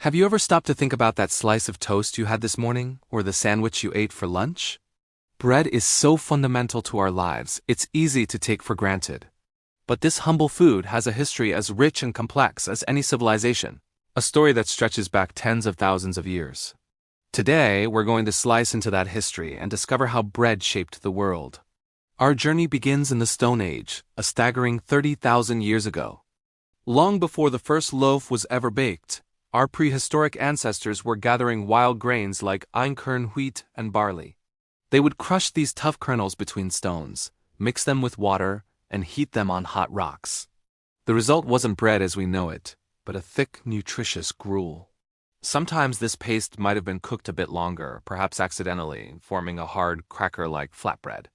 Have you ever stopped to think about that slice of toast you had this morning, or the sandwich you ate for lunch? Bread is so fundamental to our lives, it's easy to take for granted. But this humble food has a history as rich and complex as any civilization, a story that stretches back tens of thousands of years. Today, we're going to slice into that history and discover how bread shaped the world. Our journey begins in the Stone Age, a staggering 30,000 years ago. Long before the first loaf was ever baked, our prehistoric ancestors were gathering wild grains like einkorn wheat and barley. They would crush these tough kernels between stones, mix them with water, and heat them on hot rocks. The result wasn't bread as we know it, but a thick, nutritious gruel. Sometimes this paste might have been cooked a bit longer, perhaps accidentally, forming a hard, cracker-like flatbread.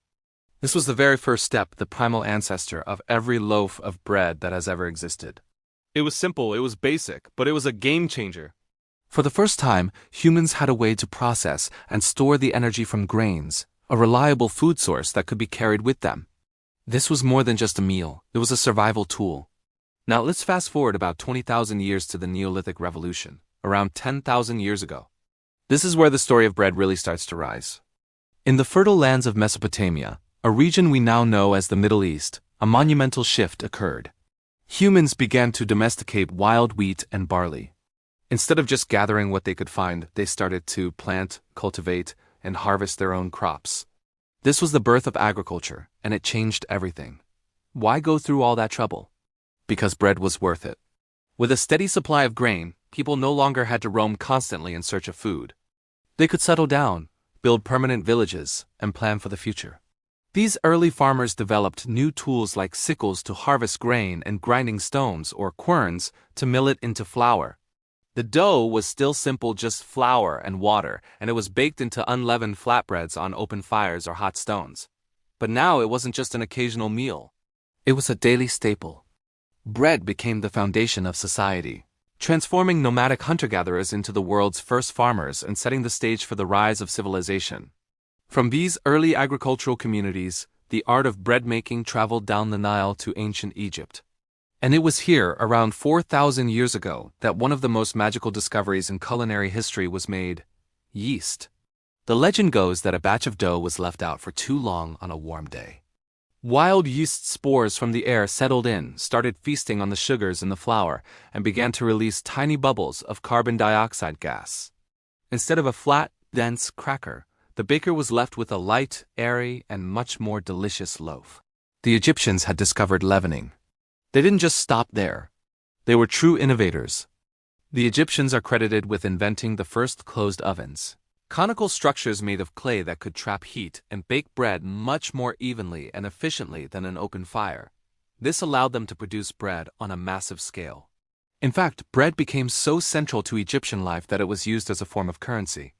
This was the very first step, the primal ancestor of every loaf of bread that has ever existed. It was simple, it was basic, but it was a game changer. For the first time, humans had a way to process and store the energy from grains, a reliable food source that could be carried with them. This was more than just a meal, it was a survival tool. Now let's fast forward about 20,000 years to the Neolithic Revolution, around 10,000 years ago. This is where the story of bread really starts to rise. In the fertile lands of Mesopotamia, a region we now know as the Middle East, a monumental shift occurred. Humans began to domesticate wild wheat and barley. Instead of just gathering what they could find, they started to plant, cultivate, and harvest their own crops. This was the birth of agriculture, and it changed everything. Why go through all that trouble? Because bread was worth it. With a steady supply of grain, people no longer had to roam constantly in search of food. They could settle down, build permanent villages, and plan for the future. These early farmers developed new tools like sickles to harvest grain and grinding stones or querns to mill it into flour. The dough was still simple, just flour and water, and it was baked into unleavened flatbreads on open fires or hot stones. But now it wasn't just an occasional meal. It was a daily staple. Bread became the foundation of society, transforming nomadic hunter-gatherers into the world's first farmers and setting the stage for the rise of civilization. From these early agricultural communities, the art of bread-making traveled down the Nile to ancient Egypt. And it was here, around 4,000 years ago, that one of the most magical discoveries in culinary history was made: yeast. The legend goes that a batch of dough was left out for too long on a warm day. Wild yeast spores from the air settled in, started feasting on the sugars in the flour, and began to release tiny bubbles of carbon dioxide gas. Instead of a flat, dense cracker, the baker was left with a light, airy, and much more delicious loaf. The Egyptians had discovered leavening. They didn't just stop there. They were true innovators. The Egyptians are credited with inventing the first closed ovens, conical structures made of clay that could trap heat and bake bread much more evenly and efficiently than an open fire. This allowed them to produce bread on a massive scale. In fact, bread became so central to Egyptian life that it was used as a form of currency.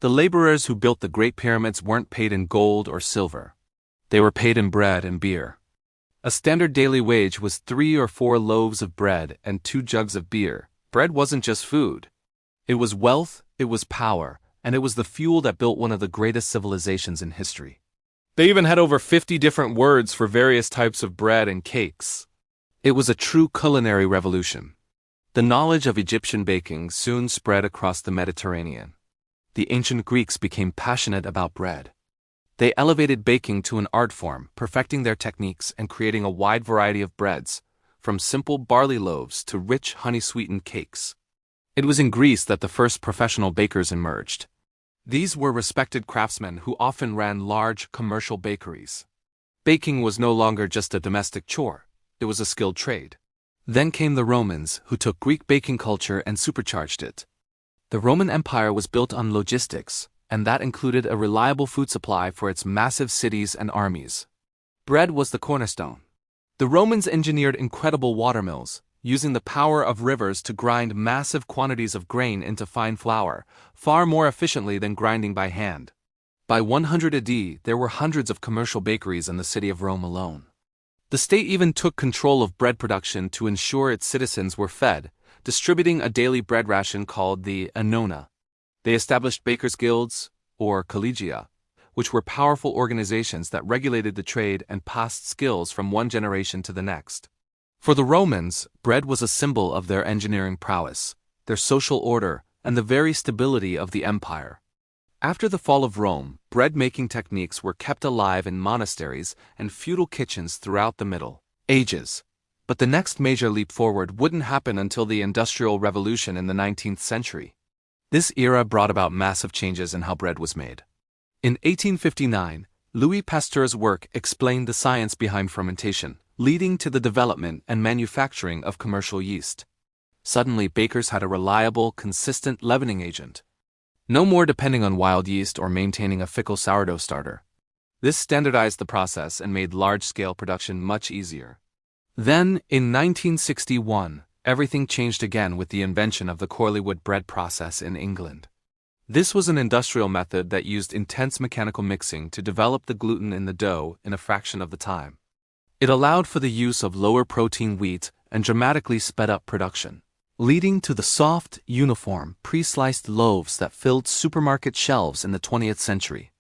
The laborers who built the Great Pyramids weren't paid in gold or silver. They were paid in bread and beer. A standard daily wage was 3 or 4 loaves of bread and 2 jugs of beer. Bread wasn't just food. It was wealth, it was power, and it was the fuel that built one of the greatest civilizations in history. They even had over 50 different words for various types of bread and cakes. It was a true culinary revolution. The knowledge of Egyptian baking soon spread across the Mediterranean. The ancient Greeks became passionate about bread. They elevated baking to an art form, perfecting their techniques and creating a wide variety of breads, from simple barley loaves to rich honey-sweetened cakes. It was in Greece that the first professional bakers emerged. These were respected craftsmen who often ran large commercial bakeries. Baking was no longer just a domestic chore, it was a skilled trade. Then came the Romans, who took Greek baking culture and supercharged it. The Roman Empire was built on logistics, and that included a reliable food supply for its massive cities and armies. Bread was the cornerstone. The Romans engineered incredible watermills, using the power of rivers to grind massive quantities of grain into fine flour, far more efficiently than grinding by hand. By 100 AD, there were hundreds of commercial bakeries in the city of Rome alone. The state even took control of bread production to ensure its citizens were fed, distributing a daily bread ration called the annona. They established bakers' guilds, or collegia, which were powerful organizations that regulated the trade and passed skills from one generation to the next. For the Romans, bread was a symbol of their engineering prowess. their social order, and the very stability of the empire. After the fall of Rome, bread-making techniques were kept alive in monasteries and feudal kitchens throughout the Middle Ages. But the next major leap forward wouldn't happen until the Industrial Revolution in the 19th century. This era brought about massive changes in how bread was made. In 1859, Louis Pasteur's work explained the science behind fermentation, leading to the development and manufacturing of commercial yeast. Suddenly, bakers had a reliable, consistent leavening agent. No more depending on wild yeast or maintaining a fickle sourdough starter. This standardized the process and made large-scale production much easier. Then, in 1961, everything changed again with the invention of the Chorleywood bread process in England. This was an industrial method that used intense mechanical mixing to develop the gluten in the dough in a fraction of the time. It allowed for the use of lower-protein wheat and dramatically sped up production, leading to the soft, uniform, pre-sliced loaves that filled supermarket shelves in the 20th century.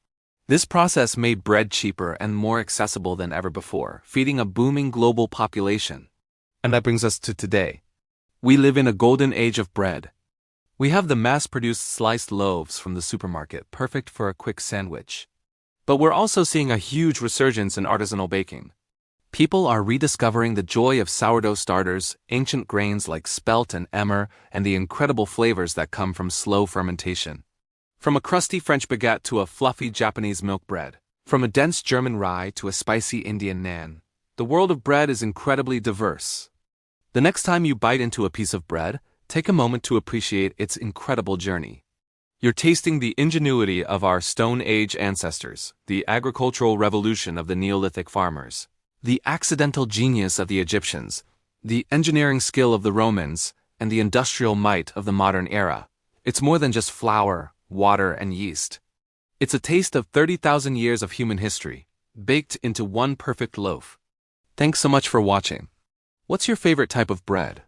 This process made bread cheaper and more accessible than ever before, feeding a booming global population. And that brings us to today. We live in a golden age of bread. We have the mass-produced sliced loaves from the supermarket, perfect for a quick sandwich. But we're also seeing a huge resurgence in artisanal baking. People are rediscovering the joy of sourdough starters, ancient grains like spelt and emmer, and the incredible flavors that come from slow fermentation. From a crusty French baguette to a fluffy Japanese milk bread, from a dense German rye to a spicy Indian naan, the world of bread is incredibly diverse. The next time you bite into a piece of bread, take a moment to appreciate its incredible journey. You're tasting the ingenuity of our Stone Age ancestors, the agricultural revolution of the Neolithic farmers, the accidental genius of the Egyptians, the engineering skill of the Romans, and the industrial might of the modern era. It's more than just flour, water, and yeast. It's a taste of 30,000 years of human history, baked into one perfect loaf. Thanks so much for watching. What's your favorite type of bread?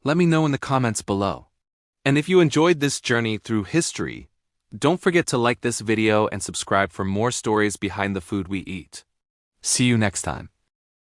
Let me know in the comments below. And if you enjoyed this journey through history, don't forget to like this video and subscribe for more stories behind the food we eat. See you next time.